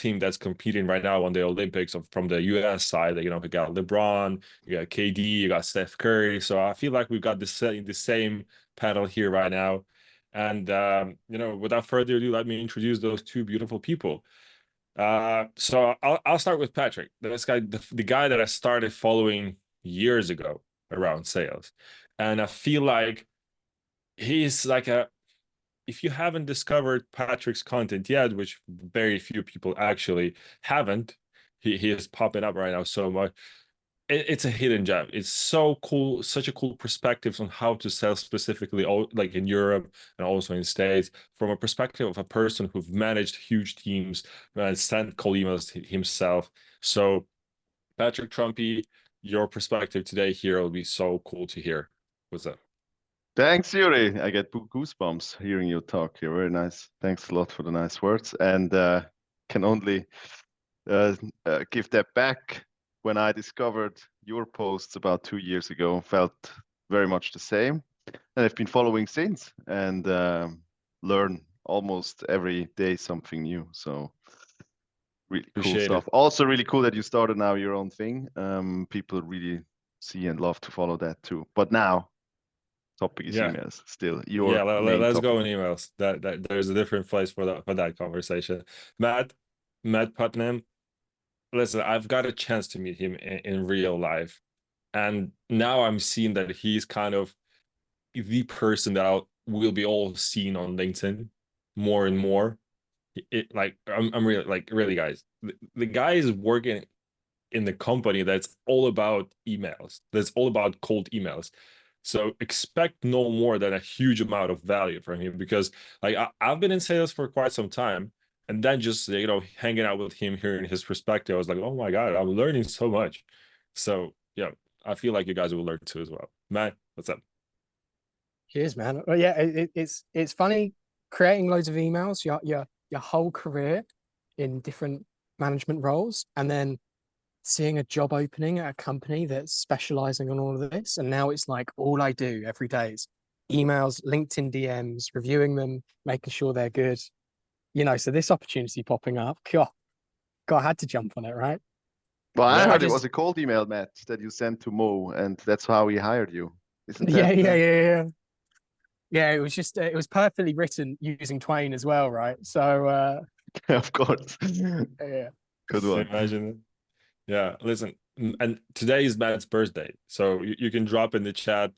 team that's competing right now on the Olympics from the US side. You know, we got LeBron, you got KD, you got Steph Curry. So I feel like we've got the same panel here right now. And you know, without further ado, let me introduce those two beautiful people. So I'll start with Patrick. This guy, the guy that I started following years ago around sales, and I feel like he's like a. If you haven't discovered Patrick's content yet, which very few people actually haven't, he is popping up right now so much. It's a hidden gem. It's so cool, such a cool perspective on how to sell specifically, like in Europe and also in the States, from a perspective of a person who've managed huge teams and sent cold emails himself. So, Patrick Trumpy, your perspective today here will be so cool to hear. What's up? Thanks, Yuri. I get goosebumps hearing you talk here. Very nice. Thanks a lot for the nice words. And can only give that back. When I discovered your posts about 2 years ago, felt very much the same. And I've been following since and learn almost every day something new. So really cool Appreciate it. stuff. Also really cool that you started now your own thing. People really see and love to follow that too. But now topic is Yeah. emails, still Yeah, your main let's go topic. in emails. That there's a different place for that conversation. Matt Putnam. Listen, I've got a chance to meet him in real life, and now I'm seeing that he's kind of the person that will be all seen on LinkedIn more and more. Like I'm really like really guys. The guy is working in the company that's all about emails. That's all about cold emails. So expect no more than a huge amount of value from him because like I've been in sales for quite some time, and then just you know hanging out with him, hearing his perspective, I was like, oh my god, I'm learning so much. So yeah, I feel like you guys will learn too as well. Matt, what's up? Cheers, man. Well, yeah, it's funny creating loads of emails, your whole career in different management roles, and then seeing a job opening at a company that's specializing on all of this. And now it's like all I do every day is emails, LinkedIn DMs, reviewing them, making sure they're good. You know, so this opportunity popping up, God, I had to jump on it, right? Well, I Yeah, I heard it just was a cold email, Matt, that you sent to Mo, and that's how he hired you. Isn't yeah, that yeah. It was just it was perfectly written using Twain as well, right? So of course. yeah. Good one. imagine. Yeah, listen, and today is Matt's birthday, so you can drop in the chat,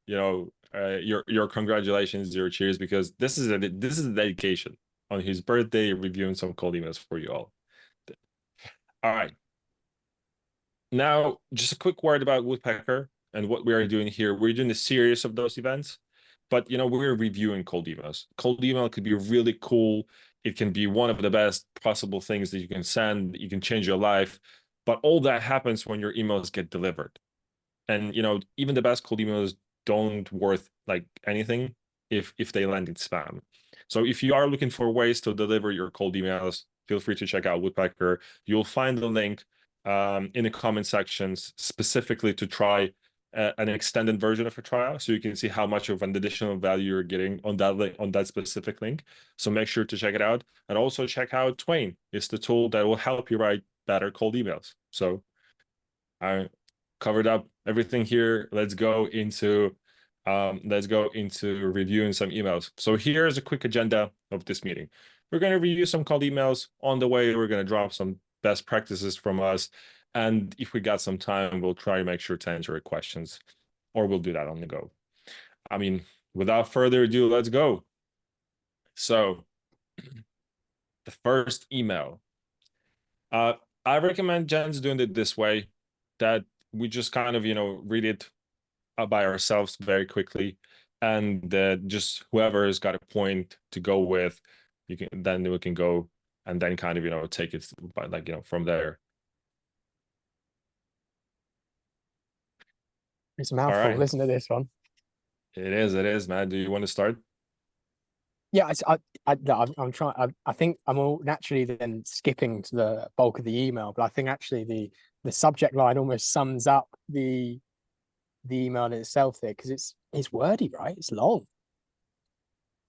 you know, your congratulations, your cheers, because this is a dedication on his birthday, reviewing some cold emails for you all. All right, now just a quick word about Woodpecker and what we are doing here. We're doing a series of those events, but you know, we're reviewing cold emails. Cold email could be really cool. It can be one of the best possible things that you can send. You can change your life, but all that happens when your emails get delivered. And you know, even the best cold emails don't worth like anything if they land in spam. So if you are looking for ways to deliver your cold emails, feel free to check out Woodpecker. You'll find the link in the comment sections specifically to try an extended version of a trial, so you can see how much of an additional value you're getting on that link, on that specific link. So make sure to check it out, and also check out Twain. It's the tool that will help you write better cold emails. So I covered up everything here. Let's go into reviewing some emails. So here's a quick agenda of this meeting. We're going to review some cold emails. On the way, we're going to drop some best practices from us. And if we got some time, we'll try to make sure to answer your questions, or we'll do that on the go. I mean, without further ado, let's go. So the first email. I recommend Jen's doing it this way, that we just kind of, you know, read it by ourselves very quickly, and just whoever has got a point to go with, then we can go and then kind of, you know, take it by like, you know, from there. It's a All mouthful, right. isn't it, this one? It is, man. Do you want to start? Yeah, I'm trying. I think I'm all naturally then skipping to the bulk of the email, but I think actually the subject line almost sums up the email in itself there because it's wordy, right? It's long.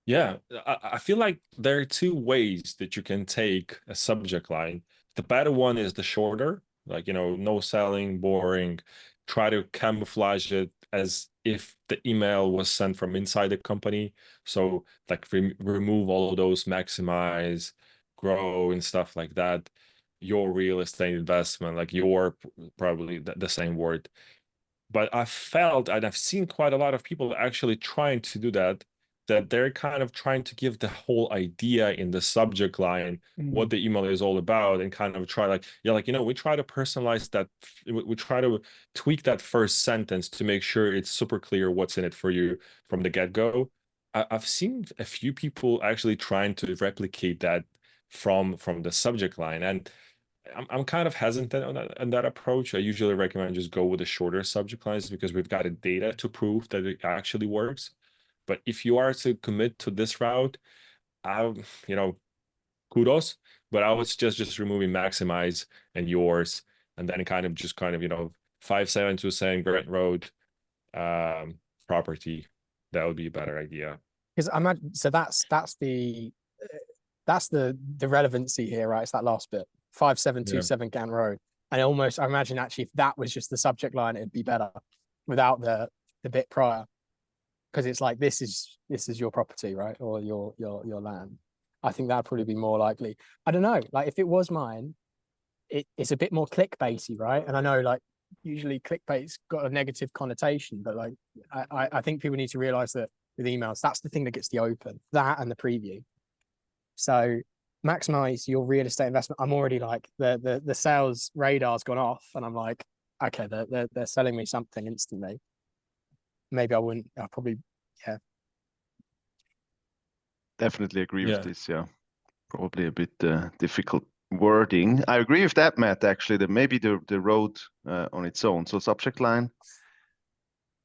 Yeah, I feel like there are two ways that you can take a subject line. The better one is the shorter, like, no selling, boring. Try to camouflage it as if the email was sent from inside the company. So, like, remove all of those maximize, grow, and stuff like that. Your real estate investment, like probably the same word. But I felt, and I've seen quite a lot of people actually trying to do that, that they're kind of trying to give the whole idea in the subject line, what the email is all about, and kind of try like, yeah, like, we try to personalize that. We try to tweak that first sentence to make sure it's super clear what's in it for you from the get-go. I've seen a few people actually trying to replicate that from the subject line. And I'm kind of hesitant on that approach. I usually recommend just go with the shorter subject lines because we've got the data to prove that it actually works. But if you are to commit to this route, I, kudos. But I was just removing maximize and yours, and then kind of 5727 Grant Road, property. That would be a better idea. Because I imagine, so that's the relevancy here, right? It's that last bit, 5727 Gan Road. And I imagine actually if that was just the subject line, it'd be better without the bit prior. Because it's like this is your property, right? Or your land. I think that'd probably be more likely. I don't know. Like if it was mine, it's a bit more clickbaity, right? And I know like usually clickbait's got a negative connotation, but like I think people need to realize that with emails, that's the thing that gets the open, that and the preview. So maximize your real estate investment. I'm already like the sales radar's gone off, and I'm like, okay, they're selling me something instantly. Maybe I wouldn't. I'll probably, yeah. Definitely agree with this. Yeah, probably a bit difficult wording. I agree with that, Matt. Actually, that maybe the road on its own. So subject line,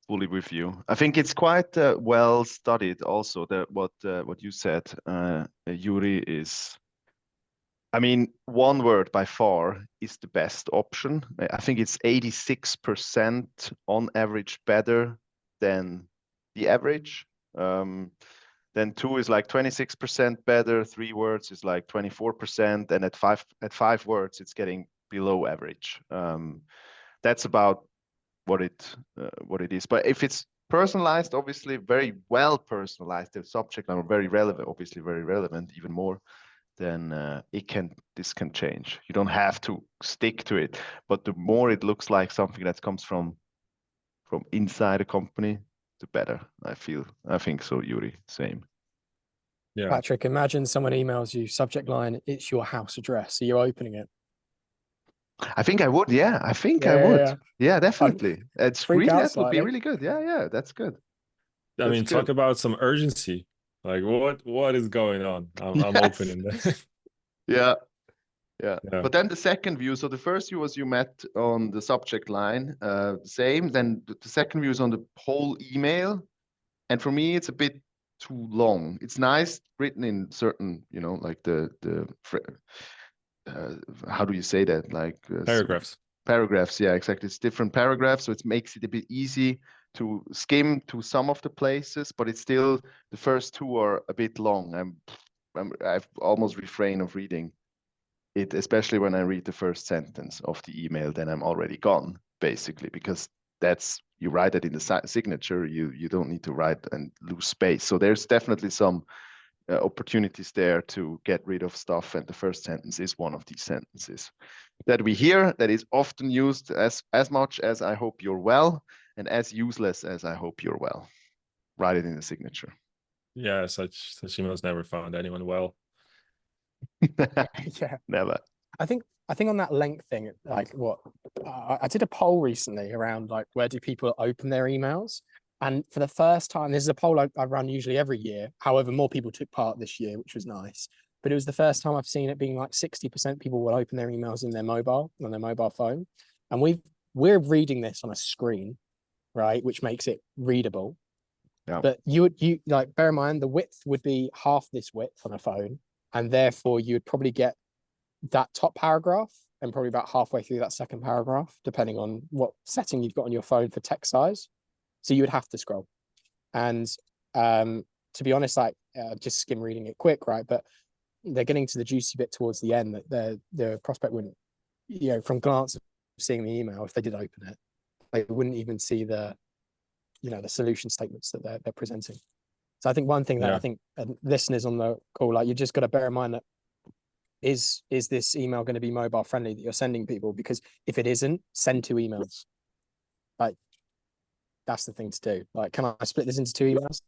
fully with you. I think it's quite well studied. Also, that what you said, Yuri, is. I mean, one word by far is the best option. I think it's 86% on average better than the average. Then two is like 26% better. 3 words is like 24%, and at five words, it's getting below average. That's about what it is. But if it's personalized, obviously very well personalized, the subject line very relevant, obviously very relevant, even more, then this can change. You don't have to stick to it, but the more it looks like something that comes from inside a company, the better. I think so, Yuri. Same. Yeah. Patrick, imagine someone emails you, subject line, it's your house address. So you're opening it. I think I would. Yeah, I think I would. Yeah, definitely. It's freak really, out that would be slightly. really good. Yeah, that's good. I mean, talk about some urgency. Like what is going on? I'm opening that. Yeah. But then the second view, so the first view was you met on the subject line, same. Then the second view is on the whole email. And for me, it's a bit too long. It's nice written in certain, like how do you say that? Like Paragraphs. Paragraphs, yeah, exactly. It's different paragraphs, so it makes it a bit easy to skim to some of the places, but it's still, the first two are a bit long. I've almost refrained of reading it, especially when I read the first sentence of the email. Then I'm already gone, basically, because you write it in the signature. You don't need to write and lose space. So there's definitely some opportunities there to get rid of stuff, and the first sentence is one of these sentences that we hear that is often used as much as "I hope you're well" and as useless as "I hope you're well." Write it in the signature. Yeah, such emails never found anyone well. Yeah, never. I think on that length thing, like what I did a poll recently around like where do people open their emails, and for the first time, this is a poll I run usually every year. However, more people took part this year, which was nice. But it was the first time I've seen it being like 60% people will open their emails in their mobile, on their mobile phone, and we're reading this on a screen, right, which makes it readable. Yeah. But you like bear in mind the width would be half this width on a phone, and therefore you would probably get that top paragraph and probably about halfway through that second paragraph, depending on what setting you've got on your phone for text size. So you would have to scroll. And to be honest, like just skim reading it quick, right? But they're getting to the juicy bit towards the end that the prospect wouldn't, from glance of seeing the email, if they did open it, they wouldn't even see the solution statements that they're presenting. So I think one thing that I think listeners on the call, like, you just got to bear in mind that is this email going to be mobile friendly that you're sending people? Because if it isn't, send 2 emails. Like, that's the thing to do. Like, can I split this into 2 emails?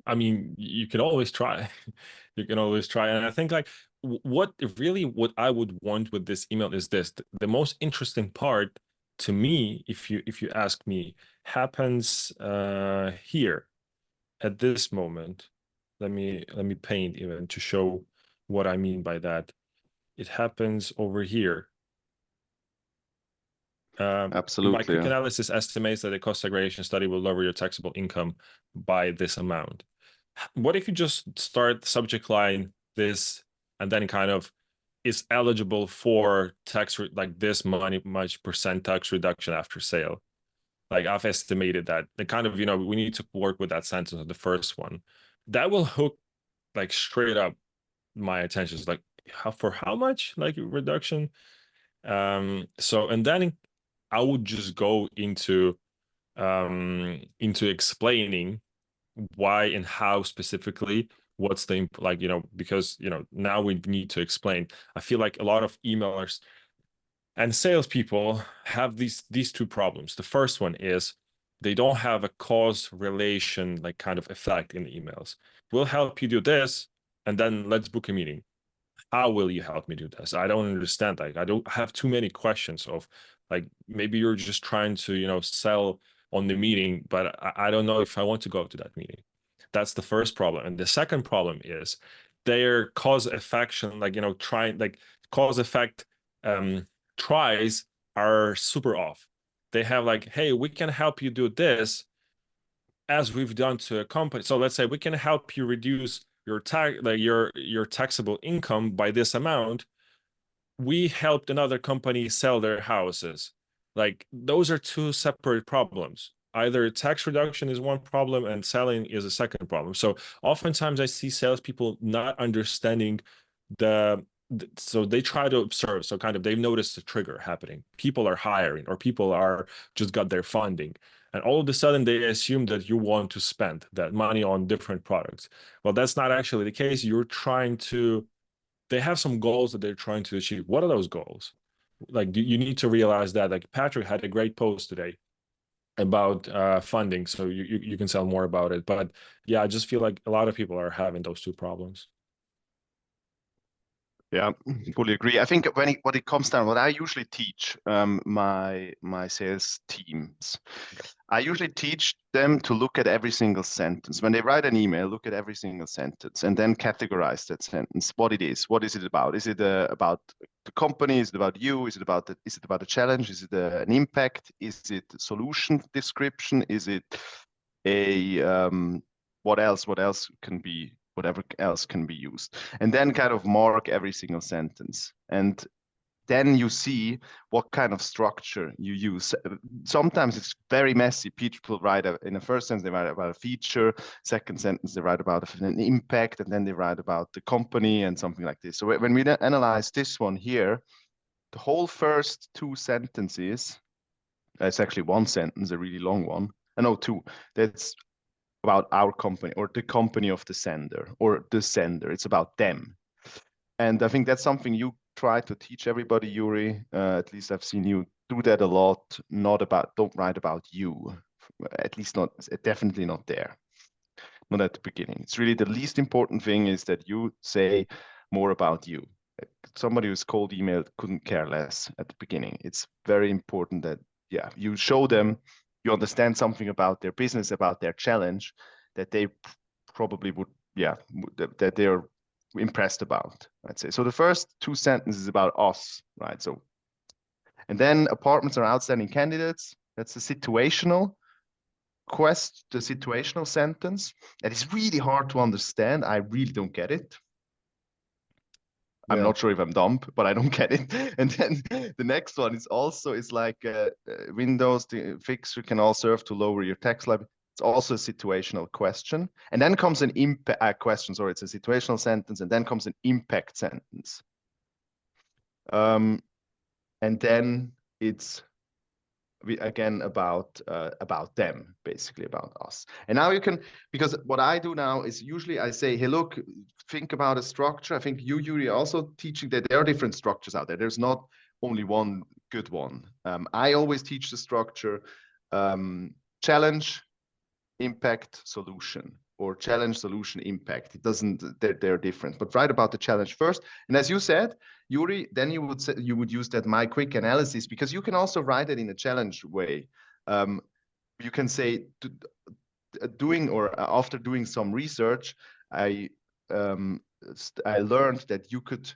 I mean, you can always try. You can always try. And I think, like, what I would want with this email is this. The most interesting part to me, if you ask me, happens here at this moment. Let me paint even to show what I mean by that. It happens over here. Absolutely. My quick analysis estimates that a cost segregation study will lower your taxable income by this amount. What if you just start subject line this, and then kind of is eligible for tax, like this much percent tax reduction after sale? Like, I've estimated that. The kind of, we need to work with that sentence on the first one. That will hook, like, straight up my attention. It's like, for how much, like, reduction? So, and then I would just go into explaining why and how specifically, what's the, like, because now we need to explain. I feel like a lot of emailers and salespeople have these 2 problems. The first one is they don't have a cause relation, like, kind of effect in the emails. We'll help you do this, and then let's book a meeting. How will you help me do this? I don't understand. Like, I don't have too many questions of, like, maybe you're just trying to, sell on the meeting, but I don't know if I want to go to that meeting. That's the first problem. And the second problem is their cause effect, like, cause effect tries are super off. They have, like, hey, we can help you do this as we've done to a company. So let's say we can help you reduce your your taxable income by this amount. We helped another company sell their houses. Like, those are 2 separate problems. Either tax reduction is one problem and selling is a second problem. So oftentimes I see salespeople not understanding so they try to observe. So kind of they've noticed a trigger happening. People are hiring, or people are just got their funding. And all of a sudden they assume that you want to spend that money on different products. Well, that's not actually the case. They have some goals that they're trying to achieve. What are those goals? Like, you need to realize that, like, Patrick had a great post today about funding, so you can tell more about it. But yeah, I just feel like a lot of people are having those 2 problems. Yeah, fully agree. I think what it comes down, what I usually teach my sales teams, I usually teach them to look at every single sentence. When they write an email, look at every single sentence and then categorize that sentence. What it is. What is it about? Is it about the company? Is it about you? Is it about a challenge? Is it an impact? Is it a solution description? Is it a what else? Whatever else can be used, and then kind of mark every single sentence, and then you see what kind of structure you use. Sometimes it's very messy. People write in the first sentence, they write about a feature, second sentence they write about an impact, and then they write about the company and something like this. So when we analyze this one here, the whole first 2 sentences, it's actually 1 sentence, a really long one. I know 2. That's about our company, or the company of the sender, or the sender. It's about them. And I think that's something you try to teach everybody, Yuri. At least I've seen you do that a lot. Don't write about you. At least definitely not there. Not at the beginning. It's really the least important thing is that you say more about you. Somebody who's cold emailed couldn't care less at the beginning. It's very important that, yeah, you show them you understand something about their business, about their challenge, that they probably would, that they're impressed about, I'd say. So the first 2 sentences about us, right? So, and then apartments are outstanding candidates. That's the situational the situational sentence. That is really hard to understand. I really don't get it. I'm not sure if I'm dumb, but I don't get it. And then the next one is like Windows, the fixture can all serve to lower your tax liability. It's also a situational question. And then comes an impact question, sorry, it's a situational sentence, and then comes an impact sentence. And then it's again about them, basically about us. And now you can, because what I do now is usually I say, hey, look, think about a structure. I think you, Yuri, are also teaching that there are different structures out there. There's not only one good one. I always teach the structure challenge, impact, solution, or challenge, solution, impact. It doesn't, they're different, but write about the challenge first. And as you said, Yuri, then you would use that my quick analysis, because you can also write it in a challenge way. You can say, after doing some research, I learned that you could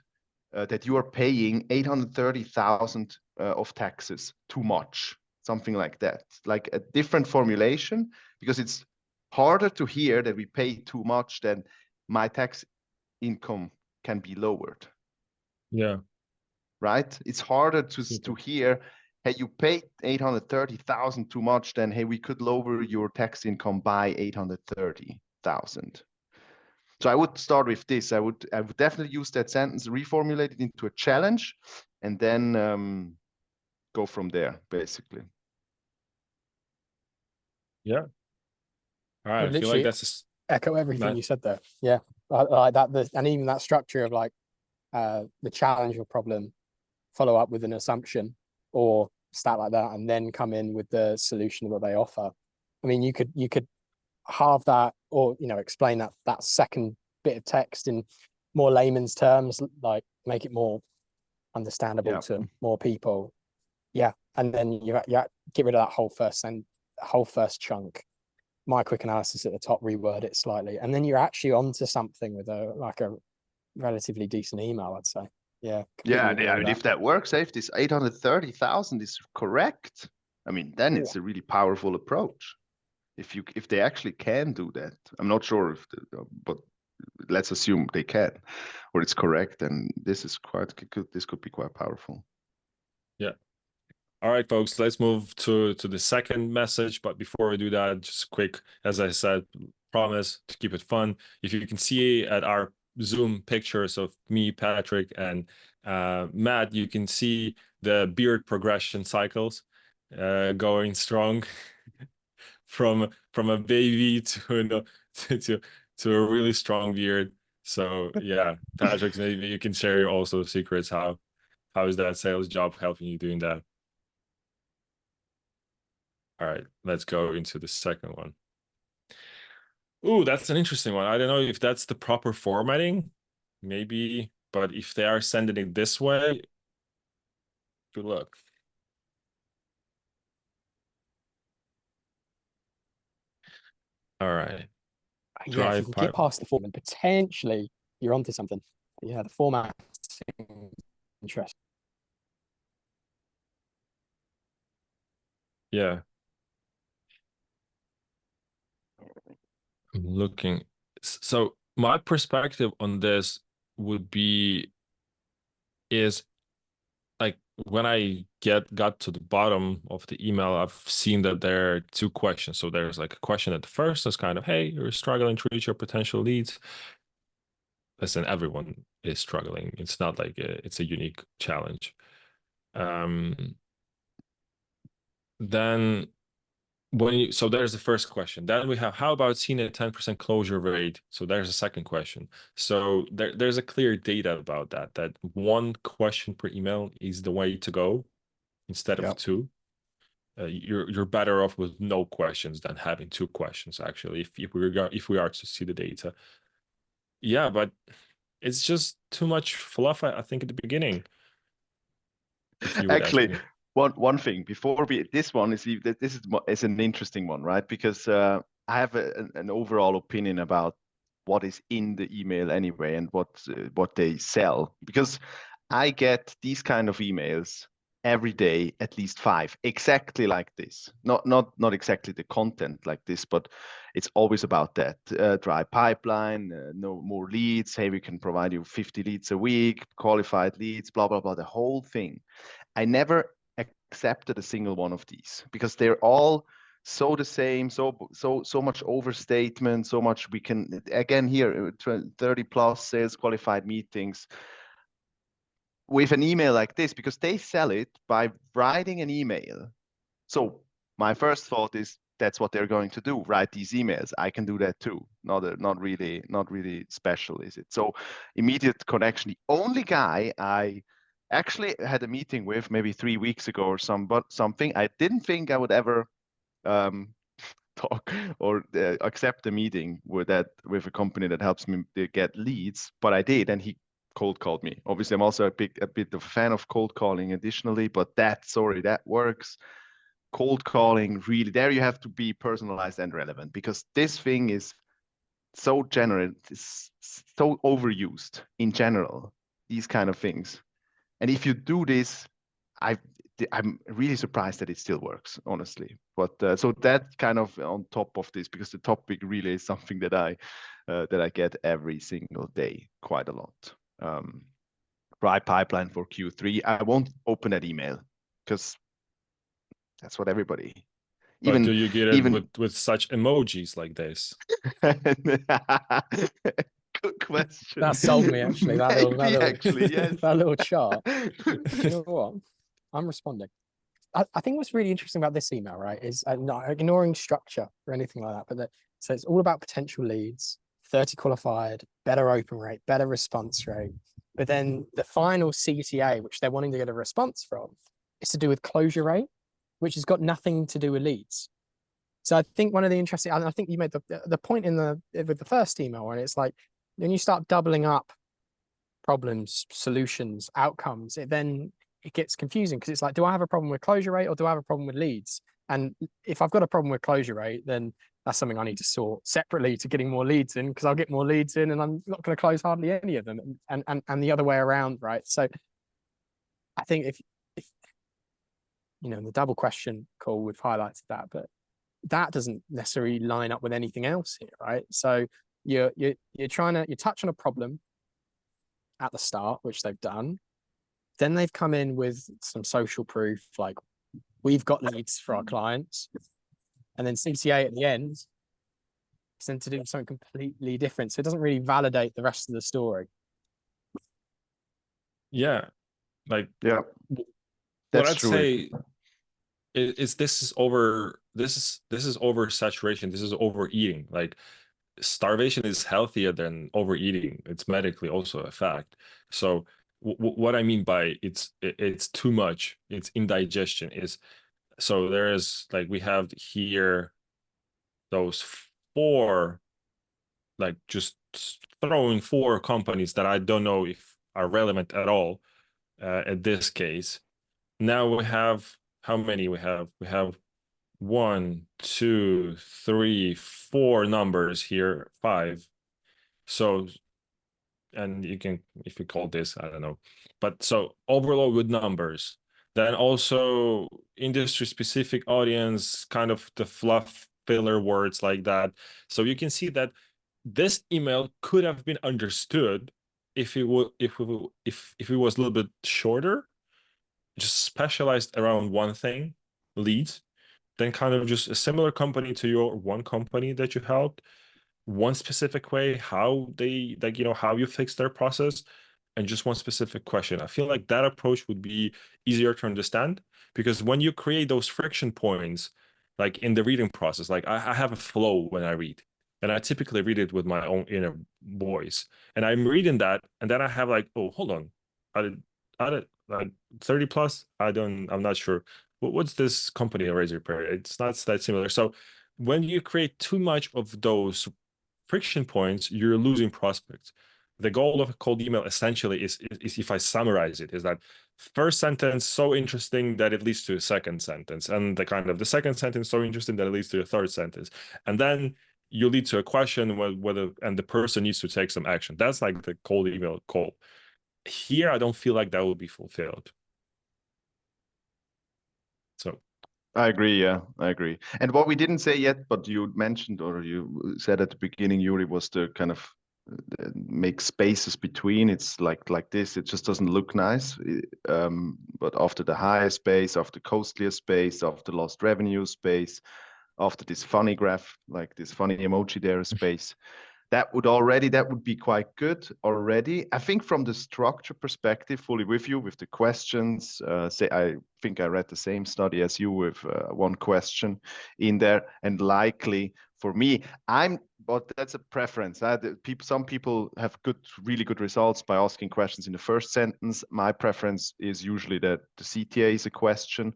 that you are paying 830,000 of taxes too much, something like that, like a different formulation, because it's harder to hear that we pay too much than my tax income can be lowered. Yeah. Right? It's harder to hear, hey, you paid 830,000 too much, then hey, we could lower your tax income by 830,000. So I would start with this. I would definitely use that sentence, reformulate it into a challenge, and then go from there, basically. Yeah. All right. I feel like that's echo everything you said there. Yeah, like that. And even that structure of like the challenge or problem, follow up with an assumption or stat like that, and then come in with the solution that they offer. I mean, you could halve that, or explain that second bit of text in more layman's terms, like make it more understandable to more people. Yeah, and then you get rid of that whole first chunk. My quick analysis at the top, reword it slightly, and then you're actually onto something with a relatively decent email, I'd say. Yeah. Yeah, I mean, if that works, if this 830,000 is correct, I mean, then it's a really powerful approach. If they actually can do that, I'm not sure but let's assume they can, or it's correct, and this is this could be quite powerful. Yeah. All right, folks, let's move to the second message. But before we do that, just quick, as I said, promise to keep it fun. If you can see at our Zoom pictures of me, Patrick, and Matt, you can see the beard progression cycles going strong from a baby to a really strong beard. So yeah, Patrick, maybe you can share also secrets. How is that sales job helping you doing that? All right, let's go into the second one. Ooh, that's an interesting one. I don't know if that's the proper formatting, maybe, but if they are sending it this way, good luck. All right. Yeah, if you can get past the form, and potentially you're onto something. But yeah, the format interesting. Yeah. I'm looking. So my perspective on this would be is like when I got to the bottom of the email, I've seen that there are two questions. So there's like a question at the first that's kind of, hey, you're struggling to reach your potential leads. Listen, everyone is struggling. It's not like it's a unique challenge. Then so there's the first question. Then we have, how about seeing a 10% closure rate? So there's a second question. So there's a clear data about that one question per email is the way to go instead of two. You're better off with no questions than having two questions, actually, if we are to see the data. Yeah, but it's just too much fluff, I think, at the beginning. If you would actually ask me. one thing before this one is an interesting one, right? Because I have an overall opinion about what is in the email anyway, and what they sell, because I get these kind of emails every day, at least 5 exactly like this. Not exactly the content like this, but it's always about that dry pipeline, no more leads. Hey, we can provide you 50 leads a week, qualified leads, blah blah blah, the whole thing. I never accepted a single one of these, because they're all so the same, so much overstatement, so much we can, again here, 30 plus sales qualified meetings with an email like this, because they sell it by writing an email. So my first thought is that's what they're going to do, write these emails. I can do that too. Not really special, is it? So immediate connection. The only guy I actually had a meeting with maybe 3 weeks ago or something, I didn't think I would ever talk or accept a meeting with a company that helps me get leads, but I did, and he cold called me. Obviously, I'm also a bit of a fan of cold calling additionally, but that works. Cold calling, really, there you have to be personalized and relevant, because this thing is so general, it's so overused in general, these kind of things. And if you do this, I'm really surprised that it still works, honestly. But so that kind of on top of this, because the topic really is something that I get every single day, quite a lot. Right, pipeline for Q3. I won't open that email because that's what everybody. But do Even you get it even with such emojis like this? Good question. That sold me actually. Maybe actually, yes. That little chart. Do you know what? I'm responding. I think what's really interesting about this email, right, is not ignoring structure or anything like that, but so it's all about potential leads, 30 qualified, better open rate, better response rate. But then the final CTA, which they're wanting to get a response from, is to do with closure rate, which has got nothing to do with leads. So I think one of the interesting, I think you made the point with the first email, and it's like when you start doubling up problems, solutions, outcomes, it gets confusing, because it's like, do I have a problem with closure rate or do I have a problem with leads? And if I've got a problem with closure rate, then that's something I need to sort separately to getting more leads in, because I'll get more leads in and I'm not going to close hardly any of them, and the other way around, right? So I think if you know, the double question call, we've highlighted that, but that doesn't necessarily line up with anything else here, right? So you're touch on a problem at the start, which they've done. Then they've come in with some social proof, like we've got leads for our clients, and then CTA at the end is then to do something completely different. So it doesn't really validate the rest of the story. Yeah, like Yeah, what that's I'd true. say is this is oversaturation. This is overeating. Like starvation is healthier than overeating. It's medically also a fact. So what I mean by it's too much, it's indigestion, is so there is, like, we have here those four, like, just throwing four companies that I don't know if are relevant at all in this case. Now we have, how many we have? We have 1, 2, 3, 4 numbers here, 5. So, and you can, if you call this, I don't know, but so overload with numbers. Then also industry specific audience, kind of the fluff filler words like that. So you can see that this email could have been understood if it would, if it was a little bit shorter, just specialized around one thing, leads, then kind of just a similar company to your one company that you helped, one specific way, how they, like, how you fix their process, and just one specific question. I feel like that approach would be easier to understand, because when you create those friction points, like in the reading process, like I have a flow when I read, and I typically read it with my own inner voice, and I'm reading that, and then I have like, oh, hold on, I did like 30 plus. I'm not sure. What's this company, a razor pair? It's not that similar. So when you create too much of those friction points, you're losing prospects. The goal of a cold email essentially is if I summarize it, is that first sentence so interesting that it leads to a second sentence, and the second sentence so interesting that it leads to a third sentence, and then you lead to a question whether and the person needs to take some action. That's like the cold email call. Here, I don't feel like that will be fulfilled. So I agree. Yeah, I agree. And what we didn't say yet, but you mentioned or you said at the beginning, Yuri, was to kind of make spaces between. It's like this. It just doesn't look nice. But after the higher space, after costlier space, after lost revenue space, after this funny graph, like this funny emoji there, a space. That would be quite good already. I think from the structure perspective, fully with you with the questions. I think I read the same study as you with one question in there, and likely for me, but that's a preference. Some people have really good results by asking questions in the first sentence. My preference is usually that the CTA is a question.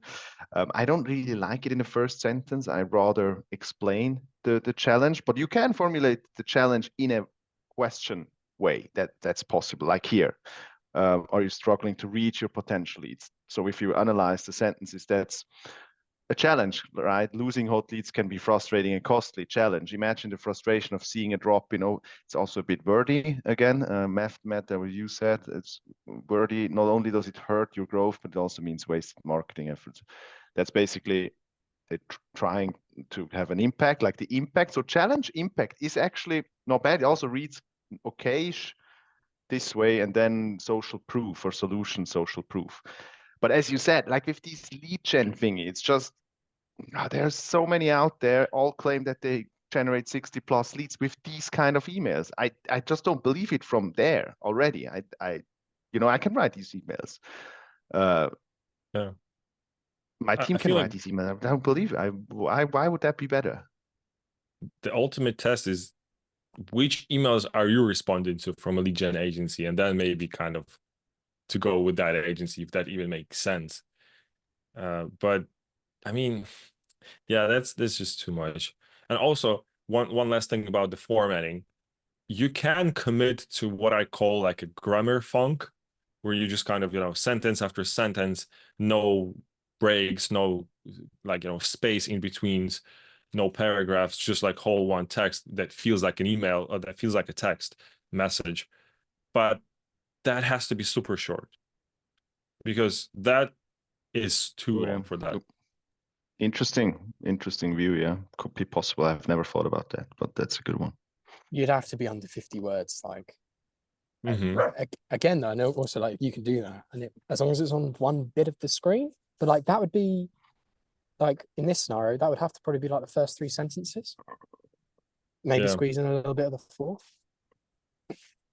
I don't really like it in the first sentence. I rather explain the challenge, but you can formulate the challenge in a question way. That's possible. Like here, are you struggling to reach your potential leads? So if you analyze the sentences, that's a challenge, right? Losing hot leads can be frustrating and costly. Challenge. Imagine the frustration of seeing a drop. It's also a bit wordy again. Matt, that what you said, it's wordy. Not only does it hurt your growth, but it also means wasted marketing efforts. That's basically trying to have an impact, like the impact. So challenge impact is actually not bad. It also reads okayish this way, and then social proof or solution social proof. But as you said, like with these lead gen thingy, it's just there's so many out there, all claim that they generate 60 plus leads with these kind of emails. I just don't believe it from there already. I can write these emails. Yeah. My team I can feel write like these emails. I don't believe it. Why would that be better? the ultimate test is which emails are you responding to from a lead gen agency, and then maybe kind of to go with that agency if that even makes sense. But I mean, yeah, that's just too much. And also one last thing about the formatting. You can commit to what I call like a grammar funk, where you just kind of, sentence after sentence, no breaks, no like, space in betweens, no paragraphs, just like whole one text that feels like an email or that feels like a text message. But that has to be super short, because that is too long for that. Interesting view. Yeah, could be possible. I've never thought about that, but that's a good one. You'd have to be under 50 words. Like, again, though, I know also like you can do that, and as long as it's on one bit of the screen. But like that would be like in this scenario, that would have to probably be like the first 3 sentences. Maybe squeeze in a little bit of the fourth.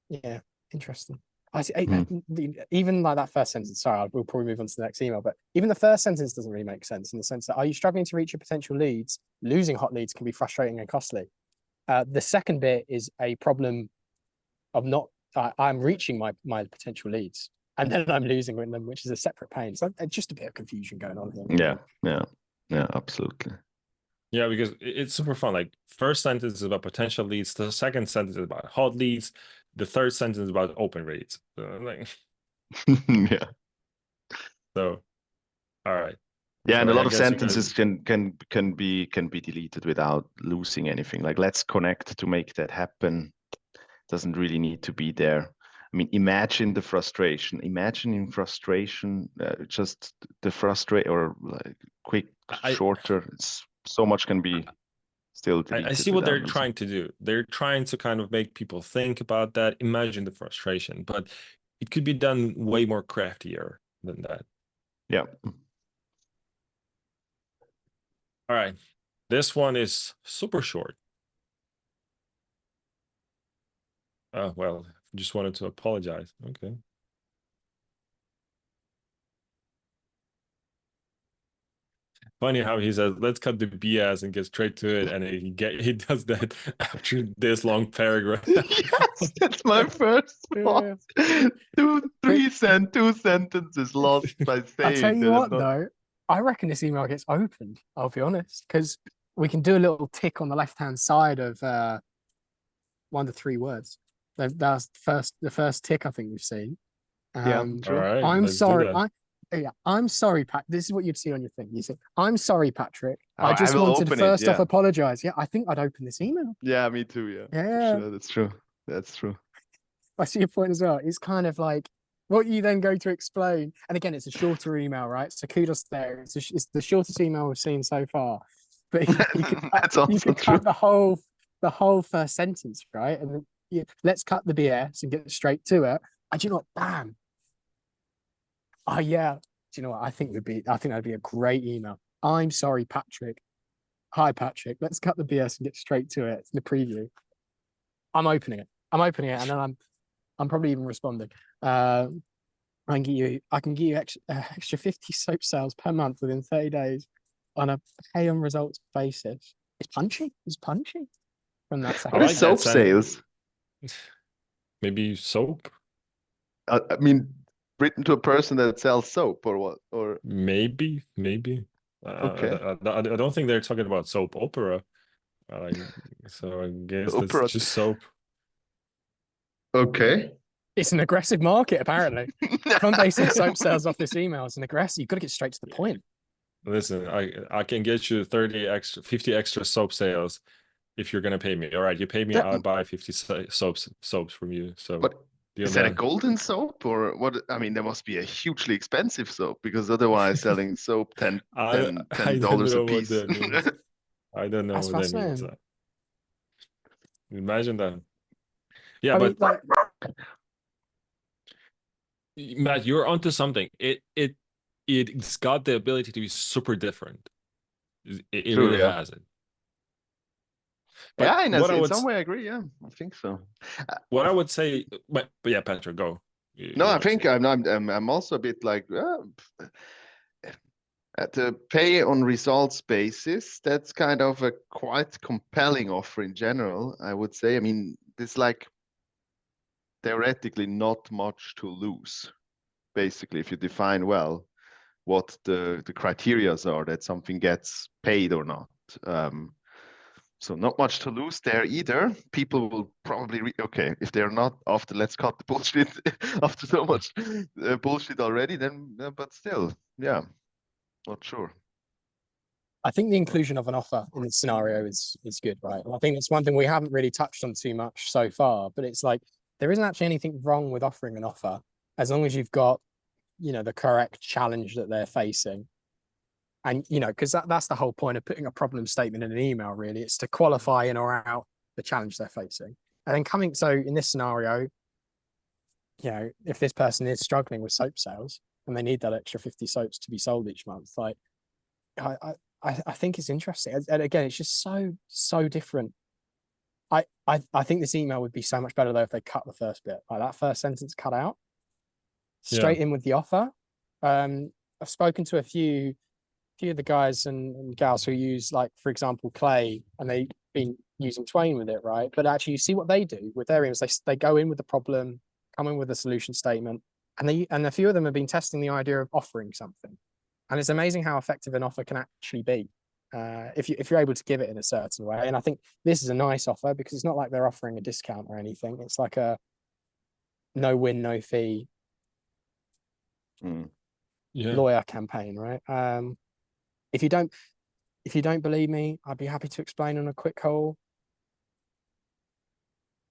Yeah, interesting. Even like that first sentence. Sorry, we'll probably move on to the next email. But even the first sentence doesn't really make sense in the sense that, are you struggling to reach your potential leads? Losing hot leads can be frustrating and costly. The second bit is a problem of not. I'm reaching my potential leads, and then I'm losing them, which is a separate pain. So just a bit of confusion going on here. Yeah, absolutely. Yeah, because it's super fun. Like, first sentence is about potential leads. The second sentence is about hot leads. The third sentence is about open rates. Yeah. So, all right. Yeah, So and a I lot of guess you sentences guys... can be deleted without losing anything. Like, let's connect to make that happen. Doesn't really need to be there. I mean, imagine the frustration. Imagine in frustration, just the frustrate or like quick, shorter. It's so much can be still deleted. I see what they're losing. trying to do. They're trying to kind of make people think about that, imagine the frustration, but it could be done way more craftier than that. Yeah. All right. This one is super short. Well, just wanted to apologize. Okay. Funny how he says, let's cut the BS and get straight to it. And he does that after this long paragraph. Yes, that's my first thought. Two sentences lost by saying. I tell you what, though, I reckon this email gets opened. I'll be honest, because we can do a little tick on the left-hand side of 1 to 3 words. That's the first tick I think we've seen. Yeah, all right. I'm sorry. I'm sorry, Pat. This is what you'd see on your thing. You say, "I'm sorry, Patrick. I just wanted to first off apologize." Yeah, I think I'd open this email. Yeah, me too. Yeah, yeah, sure, that's true. That's true. I see your point as well. It's kind of like what you then go to explain. And again, it's a shorter email, right? So kudos there. It's the shortest email we've seen so far. But you could cut the whole first sentence, right? And then, let's cut the BS and get straight to it. And you know what? Bam. Oh yeah. Do you know what? I think that'd be a great email. I'm sorry, Patrick. Hi, Patrick. Let's cut the BS and get straight to it. It's the preview. I'm opening it, and then I'm probably even responding. I can get you extra 50 soap sales per month within 30 days on a pay on results basis. It's punchy. It's punchy from that I second. What is like that soap sentence. sales? Maybe soap. I mean, written to a person that sells soap or what? Or Maybe. okay, I don't think they're talking about soap opera. So I guess that's opera. just soap. Okay. It's an aggressive market, apparently. If I'm basing soap sales off this email, it's an aggressive. You've got to get straight to the point. Listen, I can get you 50 extra soap sales if you're gonna pay me. All right, you pay me, That, I'll buy 50 soaps from you. So but deal is that a done. golden soap or what? I mean, there must be a hugely expensive soap because otherwise selling soap I I don't $10 a know what piece. that means. I don't know That's what that means. fascinating. Imagine that. Yeah, I but mean, like, Matt, you're onto something. It's got the ability to be super different. It True, really yeah. has it. But Yeah, in would some way I agree. Yeah, I think so. what I would say, but yeah, Patrick, go. No, You I want to think say? I'm also a bit like at the pay on results basis. That's kind of a quite compelling offer in general, I would say. I mean, there's like theoretically not much to lose, basically, if you define well what the criterias are that something gets paid or not. So not much to lose there either. People will probably okay if they're not after. Let's cut the bullshit after so much bullshit already. Then, but still, yeah, not sure. I think the inclusion of an offer in this scenario is good, right? And I think it's one thing we haven't really touched on too much so far, but it's like there isn't actually anything wrong with offering an offer as long as you've got, the correct challenge that they're facing. And, because that's the whole point of putting a problem statement in an email, really. It's to qualify in or out the challenge they're facing. And then so in this scenario, if this person is struggling with soap sales and they need that extra 50 soaps to be sold each month, like I think it's interesting. And again, it's just so different. I think this email would be so much better though if they cut the first bit, like that first sentence cut out, straight in with the offer. I've spoken to a few of the guys and gals who use, like, for example, Clay, and they've been using Twain with it, right? But actually, you see what they do with their emails. They go in with the problem, come in with a solution statement, and a few of them have been testing the idea of offering something. And it's amazing how effective an offer can actually be if you're able to give it in a certain way. And I think this is a nice offer because it's not like they're offering a discount or anything. It's like a no win, no fee lawyer campaign, right? If you don't believe me, I'd be happy to explain on a quick call.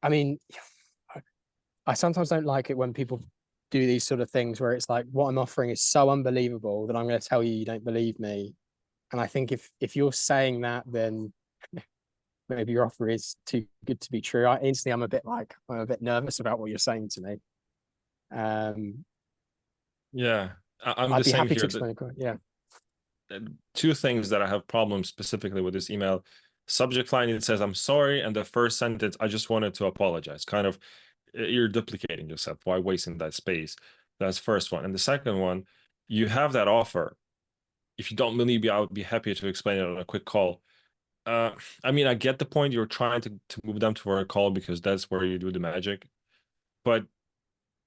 I mean, I sometimes don't like it when people do these sort of things where it's like, what I'm offering is so unbelievable that I'm going to tell you don't believe me. And I think if you're saying that, then maybe your offer is too good to be true. Instantly, I'm a bit nervous about what you're saying to me. Yeah, I'm I'd the be same happy to here. explain. Yeah. Two things that I have problems specifically with this email. Subject line, it says, "I'm sorry," and the first sentence, "I just wanted to apologize." Kind of, you're duplicating yourself. Why wasting that space? That's first one. And the second one, you have that offer. If you don't believe me, I would be happy to explain it on a quick call. I mean, I get the point. You're trying to move them to a call because that's where you do the magic. But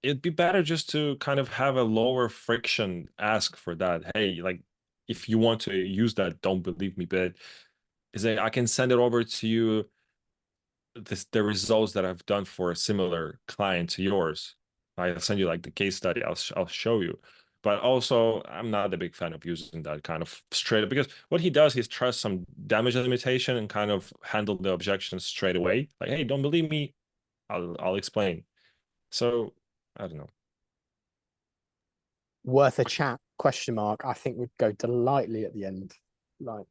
it'd be better just to kind of have a lower friction ask for that. Hey, like, if you want to use that, don't believe me, but is that I can send it over to you the results that I've done for a similar client to yours. I'll send you like the case study. I'll show you. But also, I'm not a big fan of using that kind of straight up because what he does is trust some damage limitation and kind of handle the objections straight away. Like, hey, don't believe me, I'll explain. So I don't know. Worth a chat, question mark, I think would go delightfully at the end. Like,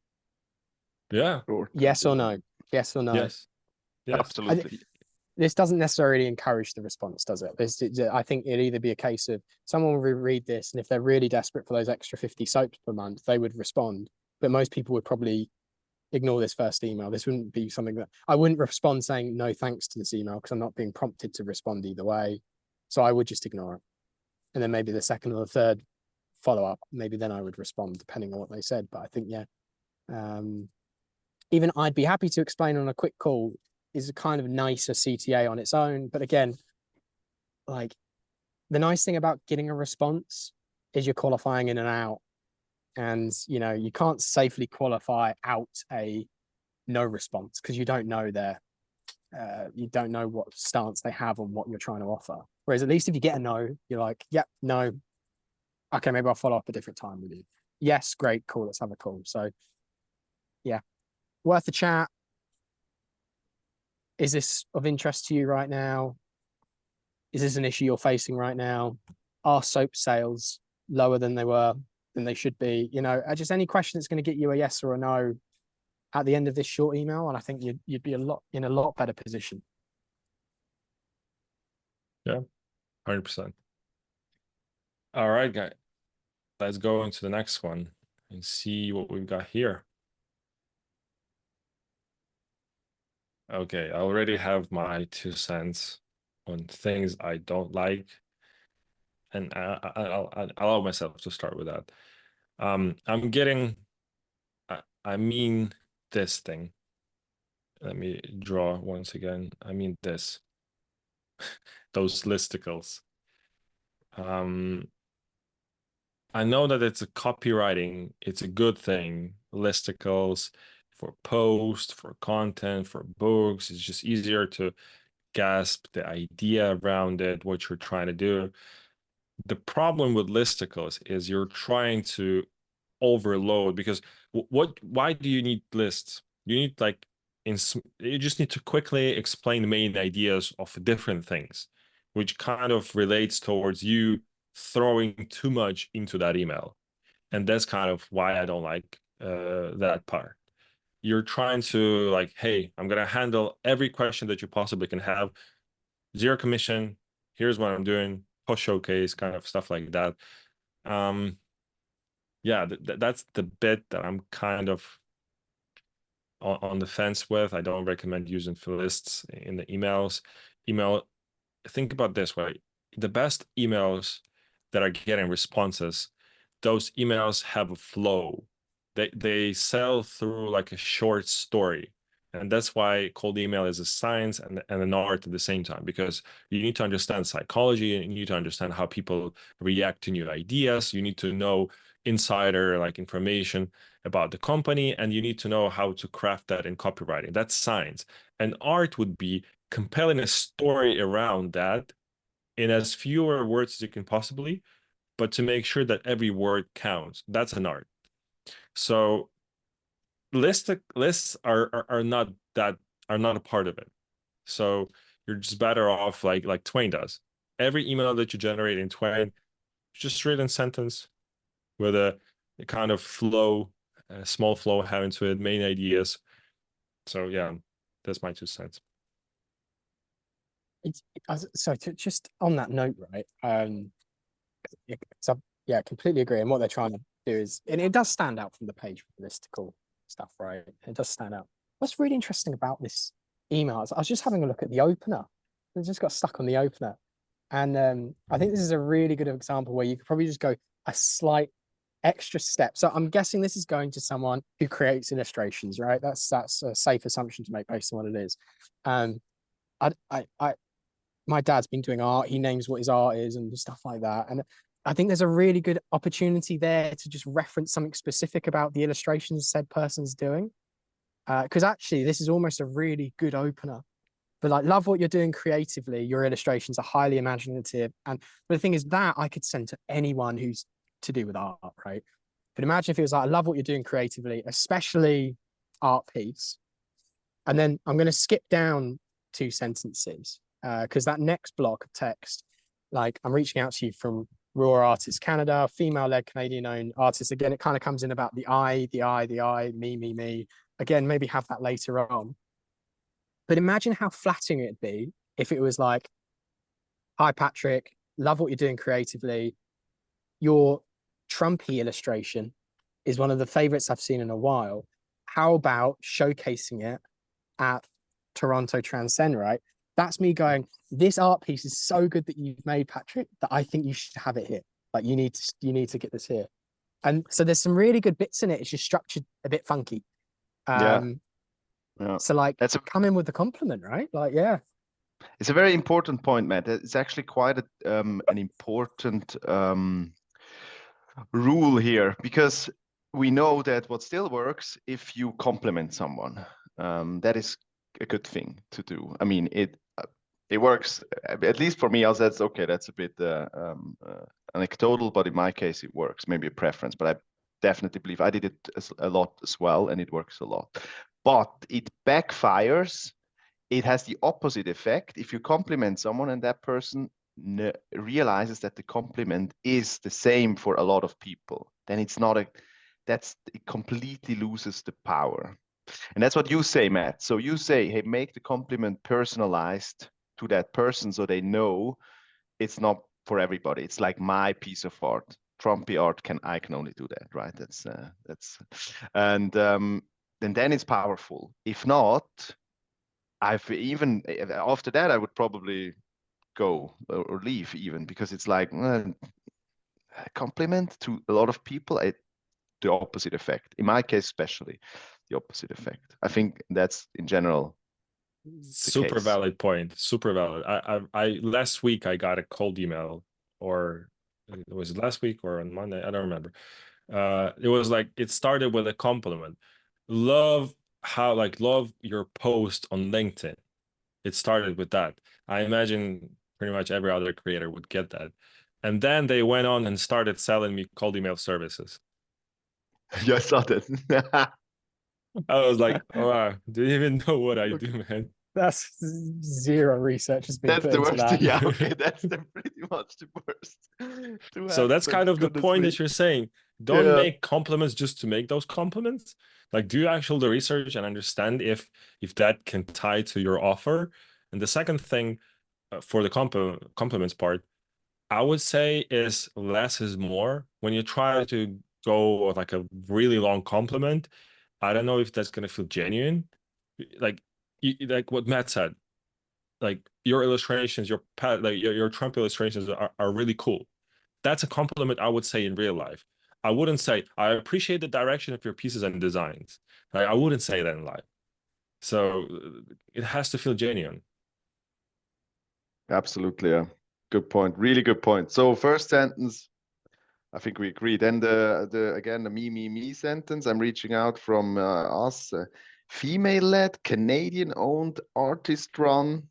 Yeah. yes or no? Yes or no? Yes. Yes. Absolutely. This doesn't necessarily encourage the response, does it? I think it'd either be a case of someone will read this, and if they're really desperate for those extra 50 soaps per month, they would respond. But most people would probably ignore this first email. This wouldn't be something that I wouldn't respond saying no thanks to this email because I'm not being prompted to respond either way. So I would just ignore it. And then maybe the second or the third follow up, maybe then I would respond depending on what they said. But I think, yeah, even I'd be happy to explain on a quick call is a kind of nicer CTA on its own. But again, like the nice thing about getting a response is you're qualifying in and out. And, you know, you can't safely qualify out a no response because you don't know you don't know what stance they have on what you're trying to offer. Whereas at least if you get a no, you're like, yep, no. Okay, maybe I'll follow up a different time with you. Yes, great, cool, let's have a call. So yeah, worth the chat. Is this of interest to you right now? Is this an issue you're facing right now? Are soap sales lower than they should be? You know, just any question that's going to get you a yes or a no at the end of this short email, and I think you'd be in a lot better position. Yeah, 100%. All right, guys, let's go into the next one and see what we've got here. Okay, I already have my 2 cents on things I don't like, and I'll allow myself to start with that. I'm getting, I mean this thing. Let me draw once again. I mean this. Those listicles. I know that it's a copywriting, it's a good thing. Listicles for posts, for content, for books. It's just easier to grasp the idea around it, what you're trying to do. The problem with listicles is you're trying to overload because why do you need lists? You need like you just need to quickly explain the main ideas of different things, which kind of relates towards you throwing too much into that email. And that's kind of why I don't like that part. You're trying to like, hey, I'm gonna handle every question that you possibly can have. Zero commission. Here's what I'm doing. Post showcase, kind of stuff like that. Yeah, that's the bit that I'm kind of on the fence with. I don't recommend using lists in the emails. Think about this way. The best emails that are getting responses, those emails have a flow. They sell through like a short story. And that's why cold email is a science and an art at the same time, because you need to understand psychology and you need to understand how people react to new ideas. You need to know insider like information about the company, and you need to know how to craft that in copywriting. That's science. And art would be compelling a story around that in as fewer words as you can possibly, but to make sure that every word counts. That's an art. So lists are not a part of it. So you're just better off like Twain does. Every email that you generate in Twain, just read in sentence with a kind of flow, a small flow having to it, main ideas. So yeah, that's my 2 cents. So just on that note, right? So yeah, completely agree. And what they're trying to do is, and it does stand out from the page for the listicle stuff, right? It does stand out. What's really interesting about this email is I was just having a look at the opener. I just got stuck on the opener. And I think this is a really good example where you could probably just go a slight extra step. So I'm guessing this is going to someone who creates illustrations, right? That's a safe assumption to make based on what it is. My dad's been doing art. He names what his art is and stuff like that. And I think there's a really good opportunity there to just reference something specific about the illustrations said person's doing. Because actually, this is almost a really good opener. But like, love what you're doing creatively. Your illustrations are highly imaginative. And but the thing is that I could send to anyone who's to do with art, right? But imagine if it was like, I love what you're doing creatively, especially art piece. And then I'm going to skip down 2 sentences because that next block of text, like I'm reaching out to you from Raw Artists Canada, female-led Canadian-owned artists. Again, it kind of comes in about the I, me. Again, maybe have that later on. But imagine how flattering it'd be if it was like, hi, Patrick, love what you're doing creatively. Your Trumpy illustration is one of the favorites I've seen in a while. how about showcasing it at Toronto Transcend, right? That's me going, this art piece is so good that you've made, Patrick, that I think you should have it here. Like you need to get this here. And so there's some really good bits in it. It's just structured a bit funky. Yeah. Yeah. So like That's a come in with the compliment, right? Like, yeah. It's a very important point, Matt. It's actually quite an important rule here, because we know that what still works if you compliment someone. That is a good thing to do. I mean, it works, at least for me. Also, that's okay. That's a bit anecdotal, but in my case, it works. Maybe a preference, but I definitely believe I did it a lot as well, and it works a lot. But it backfires. It has the opposite effect. If you compliment someone and that person realizes that the compliment is the same for a lot of people, then it's not it completely loses the power. And that's what you say, Matt. So you say, hey, make the compliment personalized to that person so they know it's not for everybody. It's like my piece of art. Trumpy art I can only do that, right? And then it's powerful. If not, I've even after that, I would probably go or leave even, because it's like a compliment to a lot of people, the opposite effect. In my case, especially the opposite effect. I think that's in general Super case. valid point. Super valid. I last week I got a cold email, or was it last week or on Monday? I don't remember. It was like, it started with a compliment. Love your post on LinkedIn. It started with that. I imagine pretty much every other creator would get that. And then they went on and started selling me cold email services. Yeah, I saw that. I was like, oh, wow, do you even know what I do, man? That's zero research has been That's put the into worst. that. Yeah, okay, that's pretty much the worst to So that's happen. kind of the Goodness point me. that you're saying. Don't Yeah. make compliments just to make those compliments. Like, do actually the research and understand if that can tie to your offer. And the second thing, for the compliments part, I would say is less is more. When you try to go with like a really long compliment, I don't know if that's gonna feel genuine. Like like what Matt said, like your illustrations, your Trump illustrations are really cool. That's a compliment I would say in real life. I wouldn't say I appreciate the direction of your pieces and designs. Like, I wouldn't say that in life. So it has to feel genuine. Absolutely. Yeah. Good point. Really good point. So first sentence, I think we agree. Then the me sentence. I'm reaching out from us, female-led, Canadian-owned, artist-run.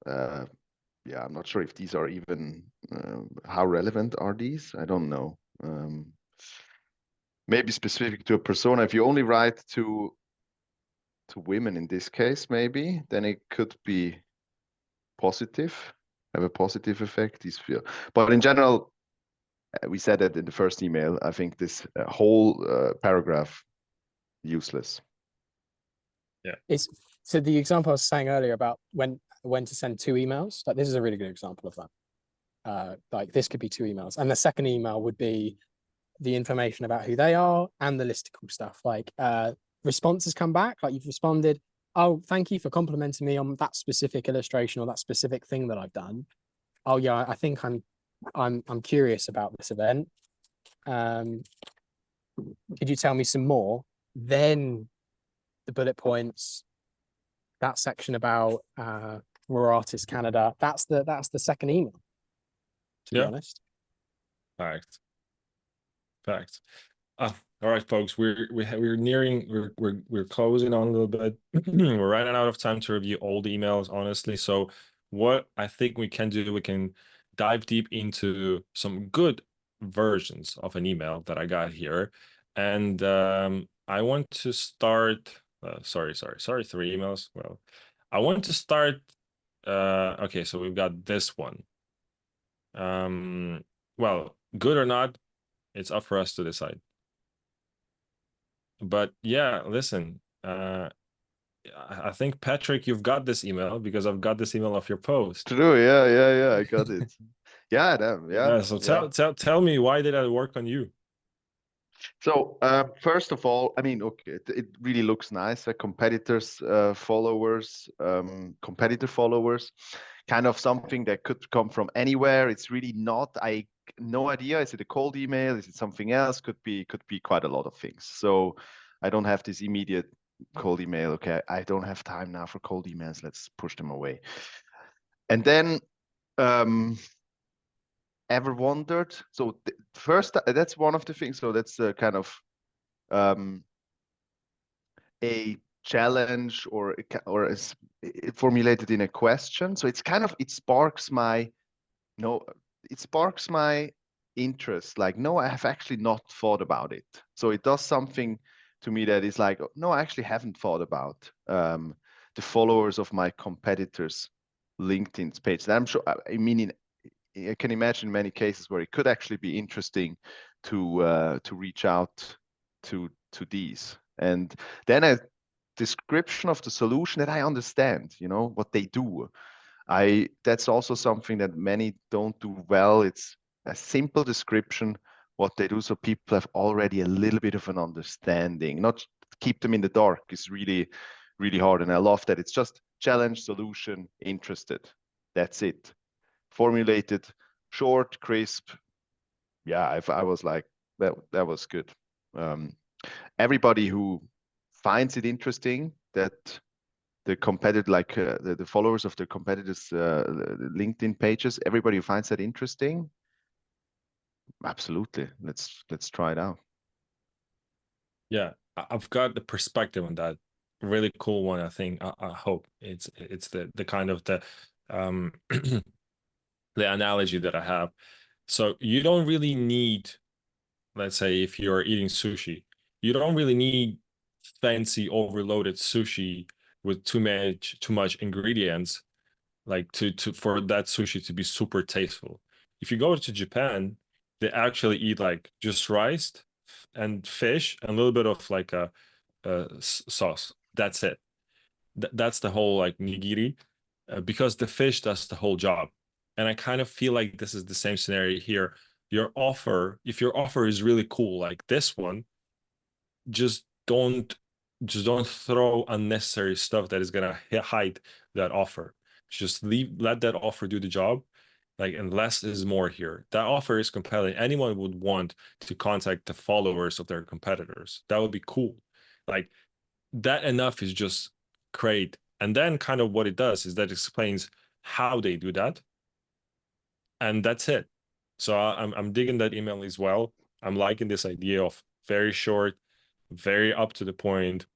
Yeah, I'm not sure if these are even how relevant are these. I don't know. Maybe specific to a persona. If you only write to women in this case, maybe then it could be positive, have a positive effect. But in general, we said that in the first email. I think this whole paragraph useless. Yeah. It's so the example I was saying earlier about when to send 2 emails, like this is a really good example of that. Like this could be 2 emails, and the second email would be the information about who they are and the listicle stuff. Like responses come back, like you've responded, oh, thank you for complimenting me on that specific illustration or that specific thing that I've done. Oh yeah, I think I'm curious about this event. Could you tell me some more? Then the bullet points, that section about Raw Artists Canada, that's the second email, to be honest. Fact. All right, folks, we're nearing, we're closing on a little bit. We're running out of time to review all the emails, honestly. So what I think we can do, we can dive deep into some good versions of an email that I got here. And I want to start, sorry, 3 emails. Well, I want to start, okay, so we've got this one. Well, good or not, it's up for us to decide. But yeah, listen, I think, Patrick, you've got this email because I've got this email of your post. True. Yeah. I got it. Yeah. So tell me, why did I work on you? So first of all, I mean, okay, it really looks nice. Competitors, followers, competitor followers, kind of something that could come from anywhere. It's really not. I no idea. Is it a cold email? Is it something else? Could be quite a lot of things. So I don't have this immediate cold email. Okay, I don't have time now for cold emails. Let's push them away. And then ever wondered? So first, that's one of the things. So that's kind of a challenge or is formulated in a question. So it's kind of it sparks my interest. Like, no, I have actually not thought about it. So it does something to me that is like, no, I actually haven't thought about the followers of my competitors' LinkedIn page. And I'm sure. I mean, I can imagine many cases where it could actually be interesting to reach out to these, and then a description of the solution that I understand, you know, what they do. That's also something that many don't do well. It's a simple description what they do, so people have already a little bit of an understanding. Not keep them in the dark is really, really hard, and I love that it's just challenge, solution, interested. That's it. Formulated, short, crisp. Yeah, I was like that was good. Everybody who finds it interesting that the competitor, like the followers of the competitors' LinkedIn pages, everybody who finds that interesting, absolutely, let's try it out. Yeah, I've got the perspective on that. Really cool one, I think. I hope it's the kind of um the analogy that I have. So you don't really need, let's say, if you're eating sushi, you don't really need fancy overloaded sushi with too much ingredients, like to for that sushi to be super tasteful. If you go to Japan, they actually eat like just rice and fish and a little bit of like a sauce. That's it. That's the whole like nigiri, because the fish does the whole job. And I kind of feel like this is the same scenario here. If your offer is really cool, like this one, just don't throw unnecessary stuff that is gonna hide that offer. Just let that offer do the job. Like, and less is more here. That offer is compelling. Anyone would want to contact the followers of their competitors. That would be cool. Like, that enough is just great. And then kind of what it does is that explains how they do that. And that's it. So I'm digging that email as well. I'm liking this idea of very short, very up to the point.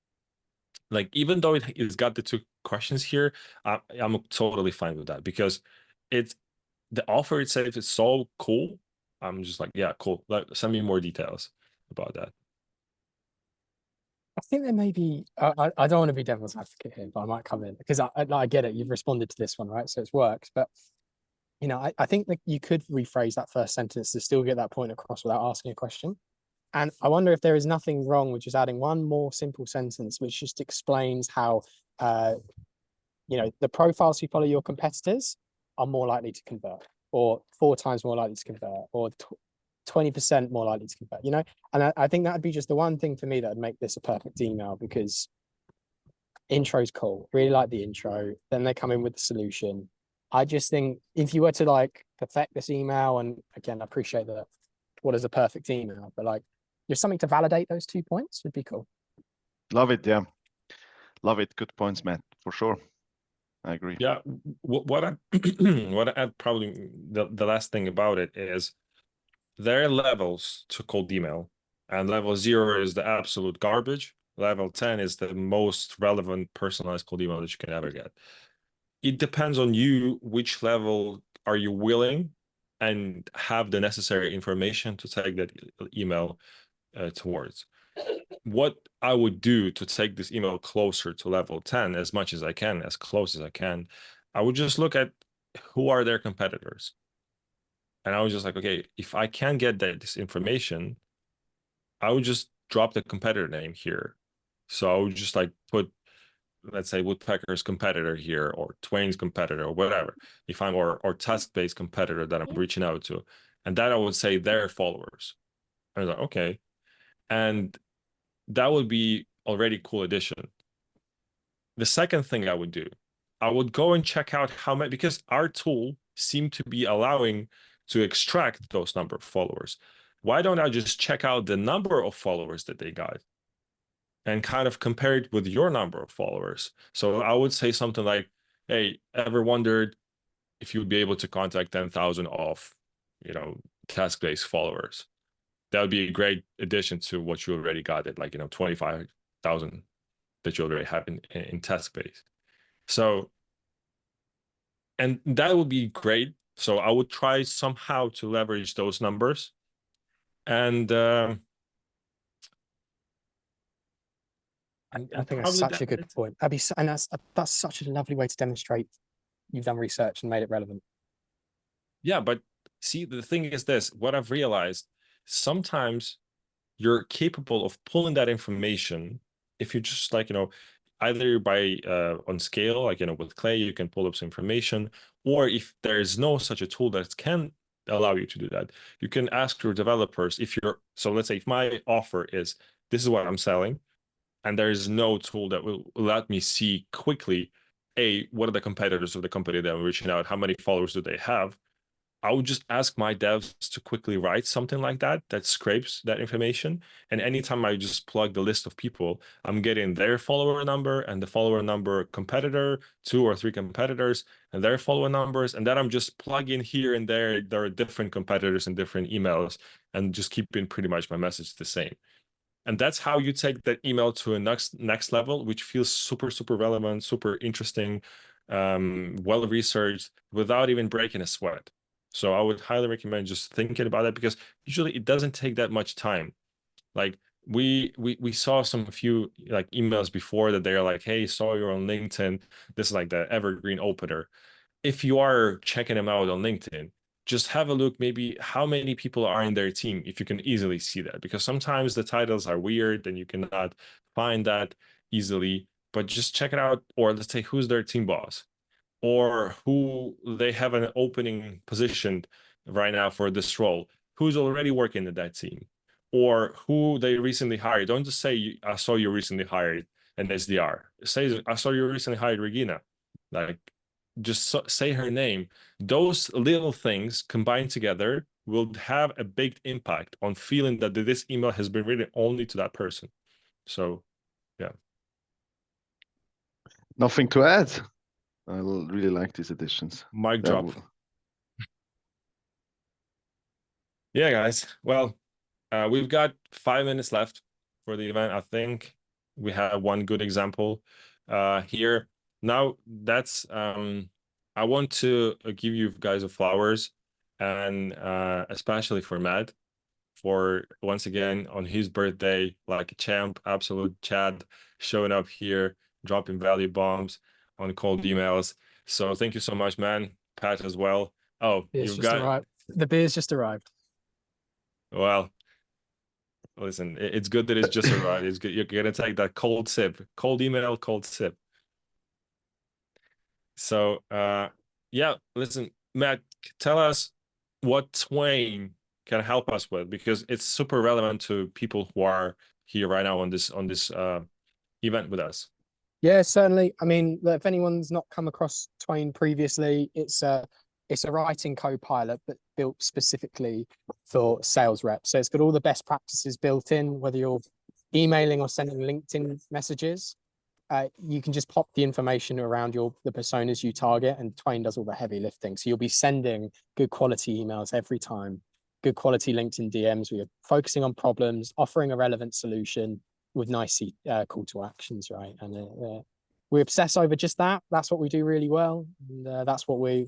Like, even though it's got the two questions here, I'm totally fine with that, because it's the offer itself is so cool. I'm just like, yeah, cool. Like, send me more details about that. I think there may be. I don't want to be devil's advocate here, but I might come in because I get it. You've responded to this one, right? So it's worked. But you know, I think that you could rephrase that first sentence to still get that point across without asking a question. And I wonder if there is nothing wrong with just adding one more simple sentence, which just explains how, you know, the profiles who follow your competitors are more likely to convert, or 4 times more likely to convert, or 20% more likely to convert, you know? And I think that'd be just the one thing for me that would make this a perfect email, because intro's cool. Really like the intro. Then they come in with the solution. I just think if you were to like perfect this email, and again, I appreciate that what is a perfect email, but like there's something to validate those 2 points would be cool. Love it, yeah, love it. Good points, Matt, for sure. I agree. Yeah, what I what I add, probably the last thing about it is there are levels to cold email, and level 0 is the absolute garbage. Level 10 is the most relevant personalized cold email that you can ever get. It depends on you, which level are you willing and have the necessary information to take that email towards. What I would do to take this email closer to level 10 as much as I can, as close as I can, I would just look at who are their competitors. And I was just like, okay, if I can get this information, I would just drop the competitor name here. So I would just like put, let's say, Woodpecker's competitor here, or Twain's competitor, or whatever, if I'm or task-based competitor that I'm reaching out to. And that I would say their followers. I was like, okay. And that would be already cool addition. The second thing I would do, I would go and check out how many, because our tool seemed to be allowing to extract those number of followers. Why don't I just check out the number of followers that they got and kind of compare it with your number of followers? So I would say something like, hey, ever wondered if you would be able to contact 10,000 of, task-based followers? That would be a great addition to what you already got at, like, 25,000 that you already have in task-based. So, and that would be great. So I would try somehow to leverage those numbers. And I think that's such a good point. And that's such a lovely way to demonstrate you've done research and made it relevant. Yeah, but see, the thing is this, what I've realized, sometimes you're capable of pulling that information if you just like, either by on scale, like, with Clay, you can pull up some information, or if there is no such a tool that can allow you to do that, you can ask your developers so let's say if my offer is, this is what I'm selling, and there is no tool that will let me see quickly, what are the competitors of the company that I'm reaching out? How many followers do they have? I would just ask my devs to quickly write something like that scrapes that information. And anytime I just plug the list of people, I'm getting their follower number and the follower number competitor, 2 or 3 competitors, and their follower numbers. And then I'm just plugging here and there. There are different competitors and different emails, and just keeping pretty much my message the same. And that's how you take that email to a next level, which feels super, super relevant, super interesting, well researched, without even breaking a sweat. So I would highly recommend just thinking about it, because usually it doesn't take that much time. Like we saw some few like emails before that they're like, hey, saw you on LinkedIn. This is like the evergreen opener. If you are checking them out on LinkedIn, just have a look maybe how many people are in their team, if you can easily see that, because sometimes the titles are weird and you cannot find that easily. But just check it out, or let's say who's their team boss, or who they have an opening position right now for this role, who's already working in that team, or who they recently hired. Don't just say, I saw you recently hired an SDR. Say, I saw you recently hired Regina. Like, just say her name. Those little things combined together will have a big impact on feeling that this email has been written only to that person. So, yeah. Nothing to add. I really like these additions. Mic drop. Yeah, guys. Well, we've got 5 minutes left for the event. I think we have one good example here. Now, that's I want to give you guys the flowers, and especially for Matt, for once again on his birthday, like a champ, absolute Chad, showing up here, dropping value bombs on cold emails. So thank you so much, man. Pat as well. Oh, you've got arrived. The beer's just arrived. Well, listen, it's good that it's just arrived. It's good. You're gonna take that cold sip, cold email, cold sip. So, yeah, listen, Matt, tell us what Twain can help us with, because it's super relevant to people who are here right now on this event with us. Yeah, certainly. I mean, if anyone's not come across Twain previously, it's a writing co-pilot, but built specifically for sales reps. So it's got all the best practices built in, whether you're emailing or sending LinkedIn messages. You can just pop the information around the personas you target, and Twain does all the heavy lifting. So you'll be sending good quality emails every time, good quality LinkedIn DMs where you're focusing on problems, offering a relevant solution with nice call to actions, right? And we obsess over just that. That's what we do really well, and that's what we're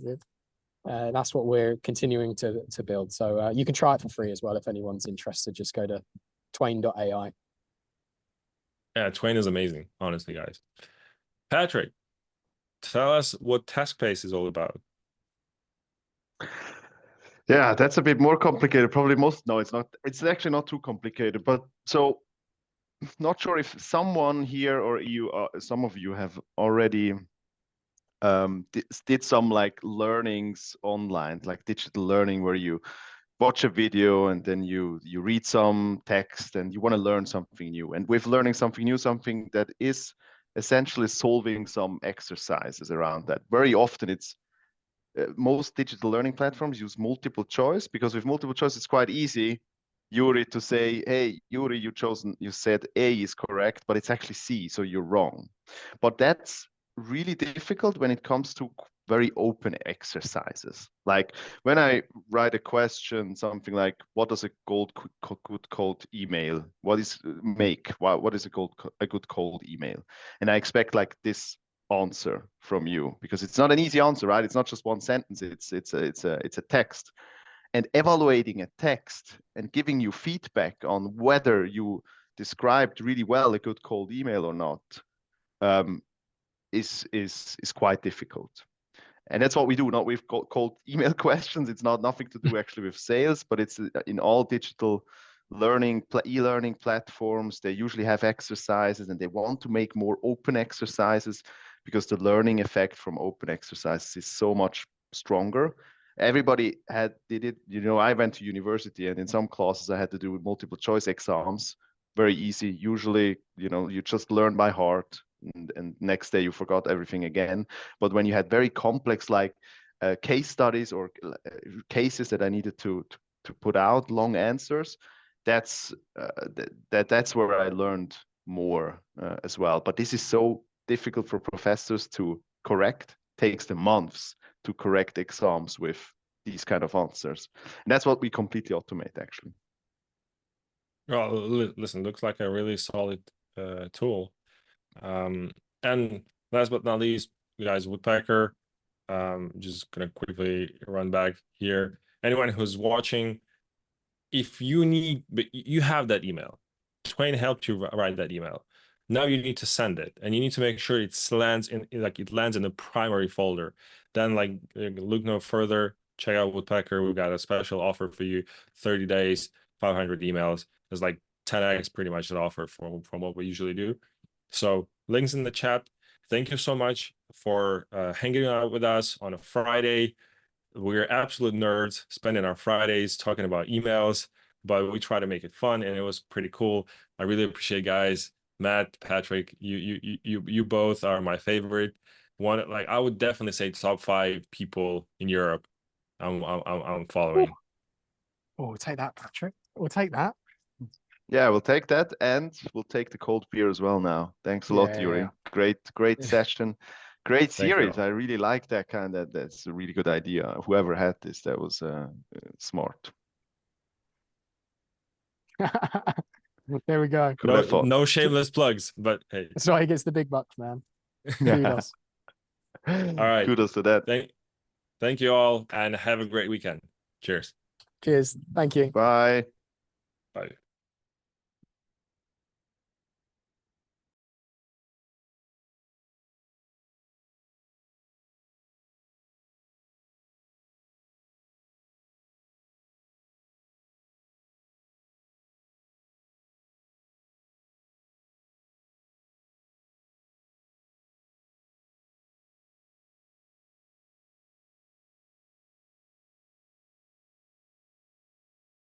continuing to build. So you can try it for free as well if anyone's interested. Just go to twain.ai. Yeah, Twain is amazing, honestly, guys. Patrick, tell us what TaskPace is all about. Yeah, that's a bit more complicated. Probably no, it's not. It's actually not too complicated. But so, not sure if someone here or some of you have already did some like learnings online, like digital learning, where you watch a video and then you read some text and you want to learn something new. And with learning something new, something that is essentially solving some exercises around that. Very often it's most digital learning platforms use multiple choice, because with multiple choice, it's quite easy, Yuri, to say, hey, Yuri, you said A is correct, but it's actually C, so you're wrong. But that's really difficult when it comes to very open exercises. Like when I write a question, something like, what does a good cold email? What is make? What is a good cold email? And I expect like this answer from you, because it's not an easy answer, right? It's not just one sentence. It's a text, and evaluating a text and giving you feedback on whether you described really well a good cold email or not is quite difficult. And that's what we do, not with cold email questions. It's not nothing to do actually with sales, but it's in all digital learning, e-learning platforms. They usually have exercises, and they want to make more open exercises, because the learning effect from open exercises is so much stronger. Everybody did it. I went to university, and in some classes I had to do multiple choice exams. Very easy. Usually, you just learn by heart, and next day you forgot everything again. But when you had very complex, like case studies or cases that I needed to put out long answers, that's where I learned more as well. But this is so difficult for professors to correct. Takes them months to correct exams with these kind of answers, and that's what we completely automate, actually. Well, listen, looks like a really solid tool. And last but not least, guys, Woodpecker. Just gonna quickly run back here. Anyone who's watching, if you need, but you have that email. Twain helped you write that email. Now you need to send it, and you need to make sure it lands in the primary folder. Then look no further. Check out Woodpecker. We've got a special offer for you: 30 days, 500 emails. There's like 10x pretty much the offer from what we usually do. So links in the chat. Thank you so much for hanging out with us on a Friday. We're absolute nerds, spending our Fridays talking about emails, but we try to make it fun, and it was pretty cool. I really appreciate, guys. Matt, Patrick, you both are my favorite. I would definitely say top 5 people in Europe I'm following. Oh, we'll take that, Patrick. We'll take that. Yeah, we'll take that, and we'll take the cold beer as well now. Thanks a lot, Yuri. Yeah. Great session. Great Thank you series. all. I really like that kind of. That's a really good idea. Whoever had this, that was smart. There we go. No shameless plugs, but hey. That's why he gets the big bucks, man. Yeah. Kudos. All right. Kudos to that. Thank you all, and have a great weekend. Cheers. Cheers. Thank you. Bye. Bye.